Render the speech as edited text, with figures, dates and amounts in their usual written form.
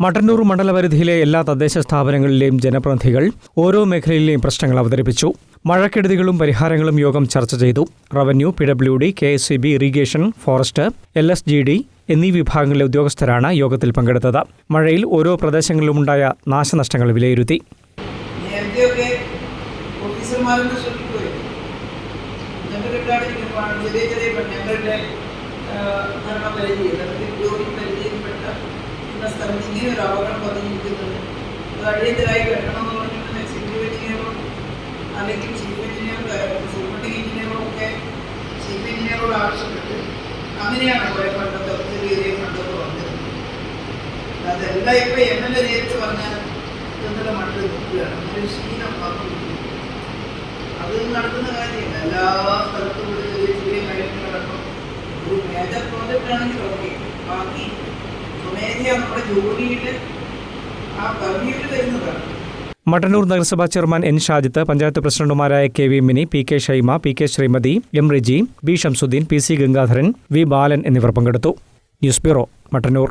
മട്ടന്നൂർ മണ്ഡലപരിധിയിലെ എല്ലാ തദ്ദേശ സ്ഥാപനങ്ങളിലെയും ജനപ്രതിനിധികൾ ഓരോ മേഖലയിലെയും പ്രശ്നങ്ങൾ അവതരിപ്പിച്ചു. മഴക്കെടുതികളും പരിഹാരങ്ങളും യോഗം ചർച്ച ചെയ്തു. Revenue, PWD, KSEB, irrigation, forest, LSGD എന്നീ വിഭാഗങ്ങളിലെ ഉദ്യോഗസ്ഥരാണ് യോഗത്തിൽ പങ്കെടുത്തത്. മഴയിൽ ഓരോ പ്രദേശങ്ങളിലുമുണ്ടായ നാശനഷ്ടങ്ങൾ വിലയിരുത്തി. സ്ഥലത്ത് ഇങ്ങനെ ഒരു അപകടം പതിഞ്ഞിരിക്കുന്നുണ്ട്. അത് അടിയന്തരമായി വെട്ടണമെന്ന് പറഞ്ഞിട്ട് എക്സിക്യൂട്ടീവ് എഞ്ചിനീയറും അല്ലെങ്കിൽ ചീഫ് എഞ്ചിനീയറും സൂപ്രണ്ടിങ് എഞ്ചിനീയറും ഒക്കെ ചീഫ് എഞ്ചിനീയറോട് ആവശ്യപ്പെട്ട് അങ്ങനെയാണ് കുറേ ഫണ്ടൊക്കെ ചെറിയ ചെറിയ ഫണ്ടൊക്കെ വന്നത്. അതെല്ലാം ഇപ്പോൾ MLA നേരിട്ട് പറഞ്ഞാൽ ഇതെന്നുള്ള മണ്ണിൽ നിൽക്കുകയാണ്. ഒരു ശീലം വന്നിരിക്കുന്നു. അത് നടക്കുന്ന കാര്യമില്ല. എല്ലാ സ്ഥലത്തും ചെറിയ ചെറിയ കാര്യങ്ങളടക്കം ഒരു മേജർ പ്രോജക്റ്റ് ആണെങ്കിൽ ഓക്കെ, ബാക്കി നമ്മുടെ ജോലിയുടെ ആ പരിധിയിൽ വരുന്നതാണ്. മട്ടന്നൂർ നഗരസഭാ ചെയർമാൻ N. ഷാജിത്ത്, പഞ്ചായത്ത് പ്രസിഡന്റുമാരായ KV Mini, PK Shaima, PK Sreemathi, M. Riji, B. Shamsuddin, PC Gangadharan, V. Balan എന്നിവർ പങ്കെടുത്തു. News bureau, Mattannur.